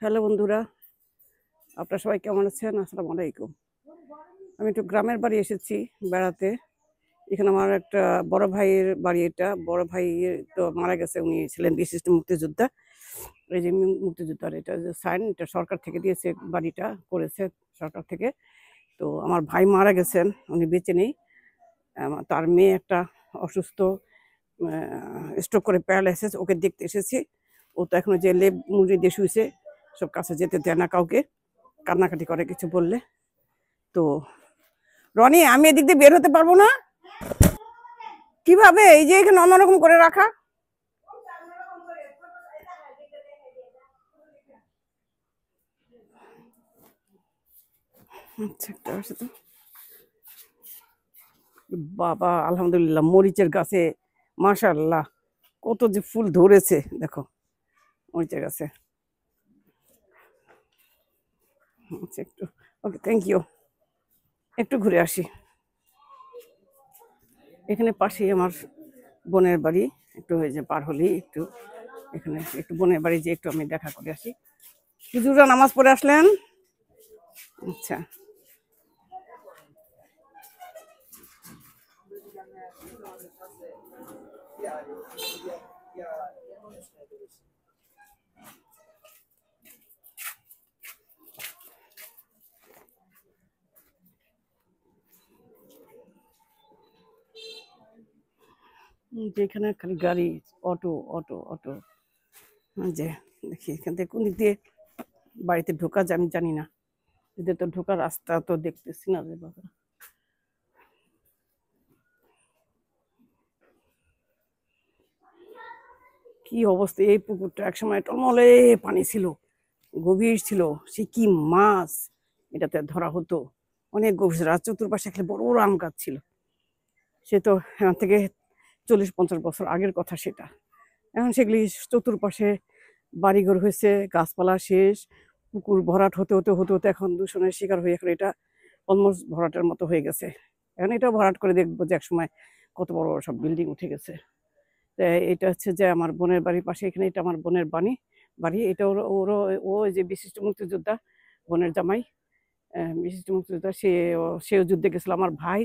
Hello বন্ধুরা, আপনারা সবাই কেমন আছেন? আসসালামু আলাইকুম। আমি একটু গ্রামের বাড়ি এসেছি বেড়াতে। এখানে আমার একটা বড় ভাইয়ের বাড়ি এটা। বড় ভাই তো মারা গেছে, উনি ছিলেন বিশিষ্ট মুক্তিযোদ্ধা। এই যে মুক্তিযোদ্ধার এটা যে সাইন, এটা সরকার থেকে দিয়েছে, বাড়িটা করেছে সরকার থেকে। তো আমার ভাই মারা গেছেন, উনি বেঁচে নেই। তার মেয়ে একটা অসুস্থ, স্ট্রোক করে প্যারালাইসিস, ওকে দেখতে এসেছি। ও তো এখনো যে লেপ মুড়ি দিয়ে শুয়েছে, সব কাছে যেতে দেয় না কাউকে, কান্নাকাটি করে কিছু বললে। তো রনি, আমি এদিক দিয়ে বের হতে পারবো না কিভাবে? এই যে এখানে অন্যরকম করে রাখা। আচ্ছা, একটা আছে তো। বাবা, আলহামদুলিল্লাহ, মরিচের গাছে মাশাআল্লাহ কত যে ফুল ধরেছে দেখো, মরিচের গাছে। আচ্ছা, একটু ওকে, থ্যাংক ইউ। একটু ঘুরে আসি। এখানে পাশেই আমার বোনের বাড়ি, একটু হয়ে যে পার হলেই একটু এখানে একটু বোনের বাড়ি যে একটু আমি দেখা করে আসি। হুজুরা নামাজ পড়ে আসলেন? আচ্ছা, যেখানে খালি গাড়ি, অটো অটো অটো। যে দেখি এখান থেকে কোন দিক দিয়ে বাড়িতে ঢোকা যায় আমি জানি না, এদের তো ঢোকার রাস্তা তো দেখতেছি না রে বাবা। কি অবস্থা! এই পুকুরটা একসময় টলমলে পানি ছিল, গভীর ছিল, সে কি মাছ এটাতে ধরা হতো, অনেক গভীর। আর চতুর্পাশে একটা বড় বড় আম গাছ ছিল। সে তো এখান থেকে 40-50 বছর আগের কথা সেটা। এখন সেগুলি চতুর্পাশে বাড়িঘর হয়েছে, গাছপালা শেষ, পুকুর ভরাট হতে হতে হতে হতে এখন দূষণের শিকার হয়ে এখন এটা অলমোস্ট ভরাটের মতো হয়ে গেছে। এখন এটা ভরাট করে দেখবো যে একসময় কত বড় বড় সব বিল্ডিং উঠে গেছে। এটা হচ্ছে যে আমার বোনের বাড়ির পাশে, এখানে এটা আমার বোনের বাড়ি। এটা ওরও ও যে বিশিষ্ট মুক্তিযোদ্ধা, বোনের জামাই, বিশিষ্ট মুক্তিযোদ্ধা, সেও যুদ্ধে গেছিল। আমার ভাই,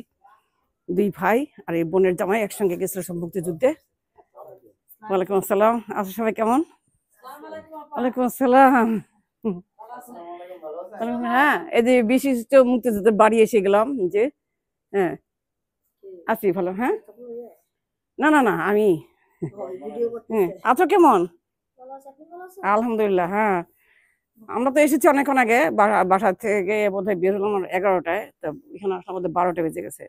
দুই ভাই আর এই বোনের জামাই একসঙ্গে গেছিল সব মুক্তিযুদ্ধে। ওয়ালাইকুম আসসালাম। আচ্ছা, সবাই কেমন? ওয়ালাইকুম আসসালাম। হ্যাঁ, এই যে বিশিষ্ট মুক্তিযুদ্ধের বাড়ি এসে গেলাম যে। হ্যাঁ, আছি ভালো। হ্যাঁ, না না না, আমি। হ্যাঁ, আছো কেমন? আলহামদুলিল্লাহ। হ্যাঁ, আমরা তো এসেছি অনেকক্ষণ আগে, বাসা থেকে বোধহয় বের হলাম 11টায়, তো এখানে আসলে আমাদের 12টা বেজে গেছে।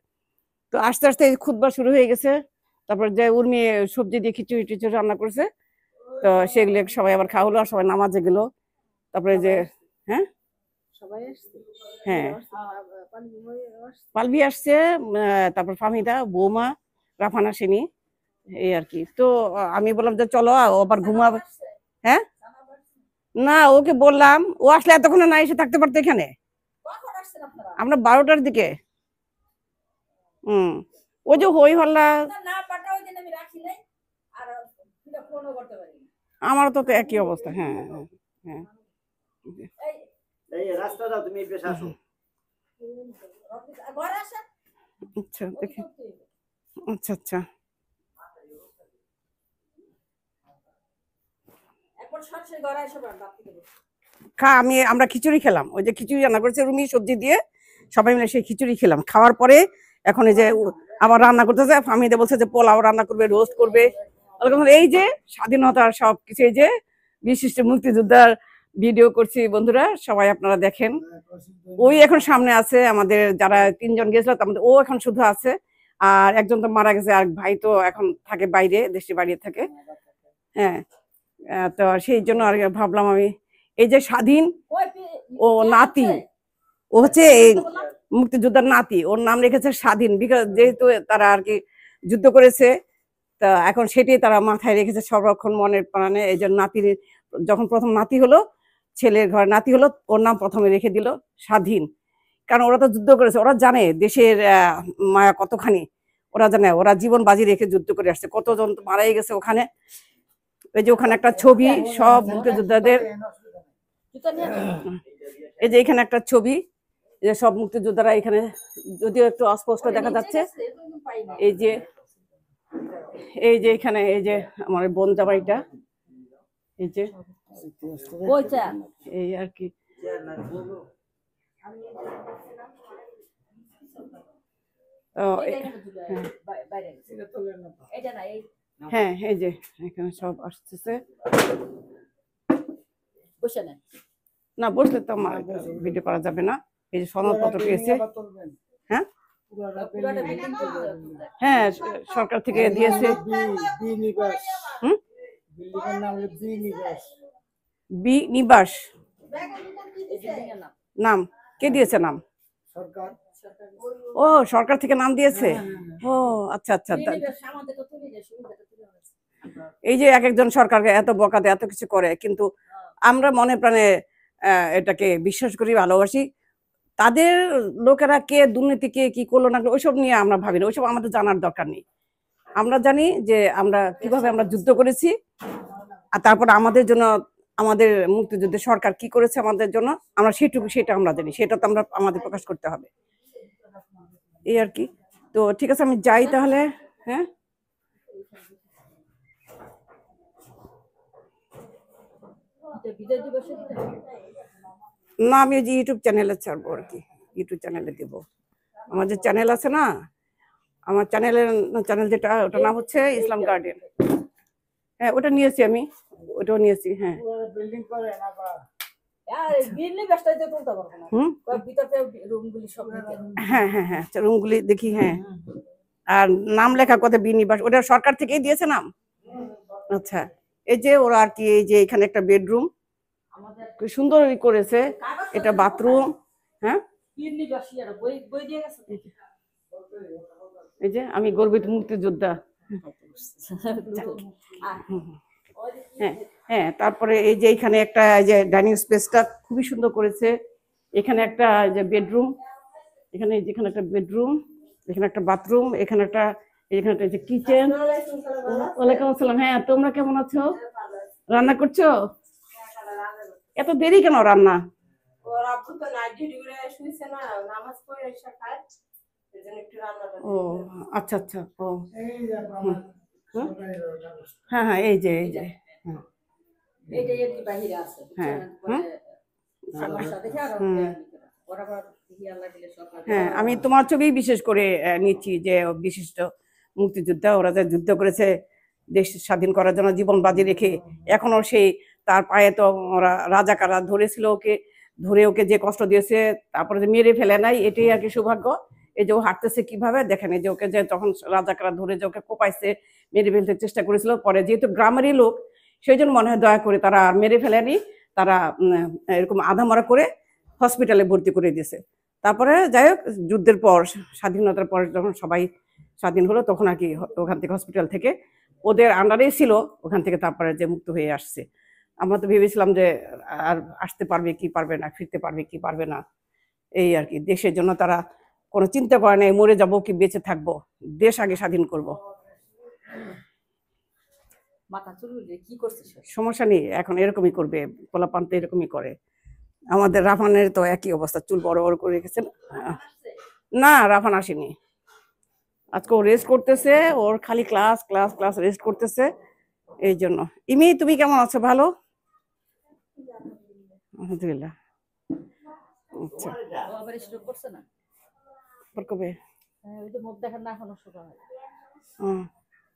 তো আস্তে আস্তে খুতবা শুরু হয়ে গেছে। তারপর যে উর্মি সবজি দিয়ে খিচুড়ি টিচুড়ি রান্না করছে, তো সেগুলো সবাই আবার খাওয়া হলো, আর সবাই নামাজে গেল। তারপরে যে, হ্যাঁ হ্যাঁ, পালভি আসছে, তারপর ফাহমিদা, বৌমা, রাফানা সেনি, এই আর কি। তো আমি বললাম যে চলো, ও আবার ঘুমাবে। হ্যাঁ, না, ওকে বললাম, ও আসলে এতক্ষণে না এসে থাকতে পারতো এখানে। আমরা 12টার দিকে। হুম, ওই যে হই হল্লা। আমারও তো একই অবস্থা। হ্যাঁ হ্যাঁ হ্যাঁ, আচ্ছা দেখি। আচ্ছা আচ্ছা, আমরা খিচুড়ি খেলাম, ওই যে খিচুড়ি রান্না করেছে রুমি সবজি দিয়ে, সবাই মিলে সেই খিচুড়ি খেলাম। খাওয়ার পরে এখন এই যে আবার রান্না করতেছে, ফাহমিদা বলছে যে পোলাও রান্না করবে, রোস্ট করবে। এই যে স্বাধীনতার সবকিছু, এই যে বিশিষ্ট মুক্তিযোদ্ধার ভিডিও করছি বন্ধুরা, সবাই আপনারা দেখেন। ওই এখন সামনে আছে, আমাদের যারা 3জন গেছিল তার মধ্যে ও এখন শুধু আছে, আর একজন তো মারা গেছে, আর ভাই তো এখন থাকে বাইরে, দেশে বাইরে থাকে। হ্যাঁ, তো সেই জন্য আর ভাবলাম আমি, এই যে স্বাধীন, ও নাতি, ও হচ্ছে এই মুক্তিযোদ্ধার নাতি, ওর নাম রেখেছে স্বাধীন, বিকজ যেহেতু তারা আর কি যুদ্ধ করেছে, তা এখন সেটাই তারা মাথায় রেখেছে সংরক্ষণ মনের প্রাণে। এই জন্য নাতির, যখন প্রথম নাতি হলো, ছেলের ঘরে নাতি হলো, ওর নাম প্রথমে রেখে দিল স্বাধীন। কারণ ওরা তো যুদ্ধ করেছে, ওরা জানে দেশের মায়া কতখানি, ওরা জানে, ওরা জীবন বাজি রেখে যুদ্ধ করে আসছে, কতজন মারাই গেছে ওখানে। ওই যে ওখানে একটা ছবি সব মুক্তিযোদ্ধাদের। এই যে এখানে একটা ছবি, যে সব মুক্তিযোদ্ধারা এখানে, যদিও একটু অস্পষ্ট দেখা যাচ্ছে। এই যে এখানে এই যে আমার বোন জামাইটা, এই যে এই আর কি। হ্যাঁ এই যে এখানে সব আসতেছে। না বসলে তো আমার ভিডিও করা যাবে না। এই যে সনদপত্র পেয়েছে। হ্যাঁ হ্যাঁ সরকার থেকে দিয়েছে। বি নিবাস নাম কে দিয়েছে? নাম ও সরকার থেকে নাম দিয়েছে। ও আচ্ছা আচ্ছা। এই যে এক একজন সরকারকে এত বকা দেয়, এত কিছু করে, কিন্তু আমরা মনে প্রাণে এটাকে বিশ্বাস করি, ভালোবাসি। তাদের লোকেরা কে দুর্নীতি, কে কি করলো না ওইসব নিয়ে আমরা ভাবি না, ওইসব আমাদের জানার দরকার নেই। আমরা জানি যে আমরা কিভাবে আমরা যুদ্ধ করেছি, আর তারপর আমাদের জন্য আমাদের মুক্তিযুদ্ধের সরকার কি করেছে আমাদের জন্য, আমরা সেটা আমরা জানি, সেটা তো আমরা আমাদের প্রকাশ করতে হবে, এই আর কি। তো ঠিক আছে, আমি যাই তাহলে। হ্যাঁ না, আমি যে ইউটিউব চ্যানেলে ছাড়বো আর কি, ইউটিউব চ্যানেলে দেব। আমার যে চ্যানেল আছে না, আমার চ্যানেল যেটা, ওটার নাম হচ্ছে ইসলাম গার্ডেন। হ্যাঁ ওটা নিয়েছি আমি, ওটাও নিয়েছি। হ্যাঁ হ্যাঁ হ্যাঁ হ্যাঁ রুমগুলি দেখি। হ্যাঁ আর নাম লেখা কত বিনিবাস, ওটা সরকার থেকেই দিয়েছে নাম। আচ্ছা এই যে ওরা আর কি, এই যে এখানে একটা বেডরুম খুব সুন্দর করেছে, এটা বাথরুম। হ্যাঁ এই যে আমি গর্বিত মুক্তিযোদ্ধা। হ্যাঁ হ্যাঁ তারপরে এই যে এখানে একটা যে ডাইনিং স্পেসটা খুবই সুন্দর করেছে। এখানে একটা যে বেডরুম, এখানে যেখানে একটা বেডরুম, এখানে একটা বাথরুম, এখানে একটা যে কিচেন। ওয়ালাইকুম আসসালাম। হ্যাঁ তোমরা কেমন আছো? রান্না করছো? এত দেরি কেন রান্না? ও আচ্ছা আচ্ছা। ও হ্যাঁ হ্যাঁ এই যে হ্যাঁ আমি তোমার ছবি বিশেষ করে নিচ্ছি, যে বিশিষ্ট মুক্তিযোদ্ধা, ওরা যে যুদ্ধ করেছে দেশ স্বাধীন করার জন্য জীবন বাজি রেখে, এখনো সেই তার পায়ে তো ওরা রাজাকাররা ধরেছিল, ধরে ওকে যে কষ্ট দিয়েছে, তারপরে যে মেরে ফেলে নাই, এটাই আর কি সৌভাগ্য। এই যে ও হাঁটতেছে কিভাবে দেখেন, এই যে ওকে যে তখন রাজাকাররা ধরে যে ওকে কোপাইছে, মেরে ফেলতে চেষ্টা করেছিল, পরে যেহেতু গ্রামেরই লোক সেই জন্য মনে হয় দয়া করে তারা আর মেরে ফেলেনি, তারা এরকম আধা মরা করে হসপিটালে ভর্তি করে দিয়েছে। তারপরে যাই হোক, যুদ্ধের পর, স্বাধীনতার পর যখন সবাই স্বাধীন হলো, তখন আর কি ওখান থেকে হসপিটাল থেকে ওদের আন্ডারেই ছিল, ওখান থেকে তারপরে যে মুক্ত হয়ে আসছে। আমরা তো ভেবেছিলাম যে আর আসতে পারবে কি পারবে না, ফিরতে পারবে কি পারবে না, এই আর কি। দেশের জন্য তারা কোনো চিন্তা করে নাই মরে যাব কি বেঁচে থাকবো, দেশ আগে স্বাধীন করব। সমস্যা নেই, এখন এরকমই করবে, পোলাপান তো এরকমই করে। আমাদের রাফানের তো একই অবস্থা, চুল বড় বড় করে রেখেছেন। না রাফান আসেনি আজকে, ও রেস্ট করতেছে, ওর খালি ক্লাস ক্লাস ক্লাস, রেস্ট করতেছে এই জন্য। ইমি তুমি কেমন আছো? ভালো আলহামদুলিল্লাহ। আচ্ছা কবে?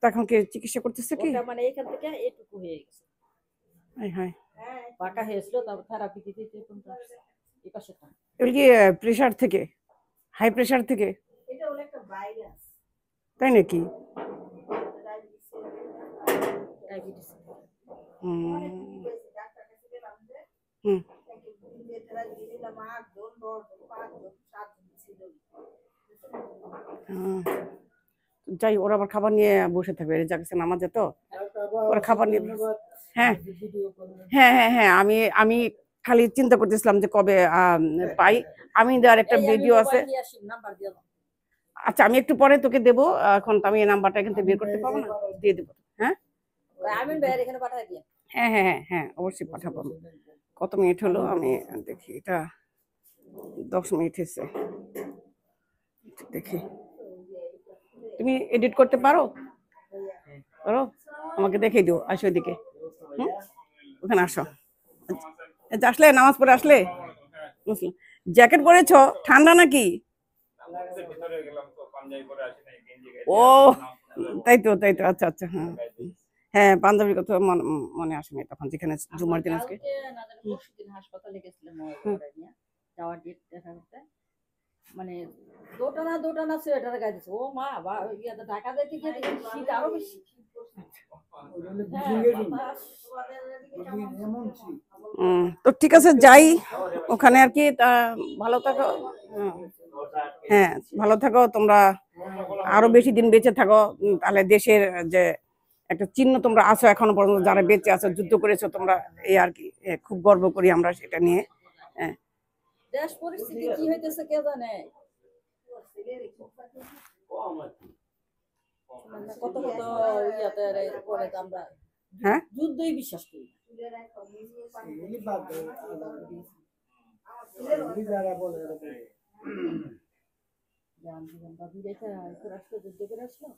এখন কি চিকিৎসা করতেছে কি? মানে এখান থেকে এটুকু হয়ে গেছে, পাকা হয়েছিল, তারপর থেরাপি দিতে এই পাশেটা। এটা কি প্রেসার থেকে, হাই প্রেসার থেকে? এটা হলো একটা ভাইরাস। তাই নাকি? ডায়াবেটিস। যাই, ওরা আবার খাবার নিয়ে বসে থাকবে, যাচ্ছে নামাজে তো ওরা খাবার নিয়ে। হ্যাঁ হ্যাঁ হ্যাঁ হ্যাঁ আমি খালি চিন্তা করতেছিলাম যে কবে পাই। আমি আর একটা ভিডিও আছে, আচ্ছা আমি একটু পরে তোকে দেবো, এখন তো আমি এই নাম্বারটা এখান থেকে বের করতে পারবো না, দিয়ে দেবো। হ্যাঁ হ্যাঁ হ্যাঁ হ্যাঁ হ্যাঁ অবশ্যই পাঠাবো, কত মিনিট হলো আমি দেখি, এটা 10 মিনিট হয়েছে। দেখি, তুমি এডিট করতে পারো? পারো? আমাকে দেখে দিও, আসো এদিকে। ওখানে আসো। আসলে নামাজ পড়ে আসলে জ্যাকেট পরেছ, ঠান্ডা নাকি? ও তাই তো, তাই তো, আচ্ছা আচ্ছা। হ্যাঁ হ্যাঁ, পাঞ্জাবির কথা মনে আসেনি তখন, যেখানে জুমার দিন আজকে হাসপাতালে গেছিলাম যাওয়ার ডেট দেখা করতে, মানে দোটানা দোটানা সোয়েটার গায়ে দিচ্ছে। ও মা, ঢাকা যাইতে গিয়ে শীত আরো বেশি। তো ঠিক আছে, যাই ওখানে আর কি। ভালো থাকো। হ্যাঁ, ভালো থাকো তোমরা, আরো বেশি দিন বেঁচে থাকো। তাহলে দেশের যে একটা চিহ্ন তোমরা আছো এখনো পর্যন্ত, যারা বেঁচে আছো, যুদ্ধ করেছো তোমরা, এই আর কি। খুব গর্ব করি আমরা সেটা নিয়ে। হ্যাঁ, দেশ পরিস্থিতি কি হইতেছে কে জানে, কত কত ইয়াতে পরে আমরা হ্যাঁ, যুদ্ধই বিশ্বাস করি। যুদ্ধ করে আসলো।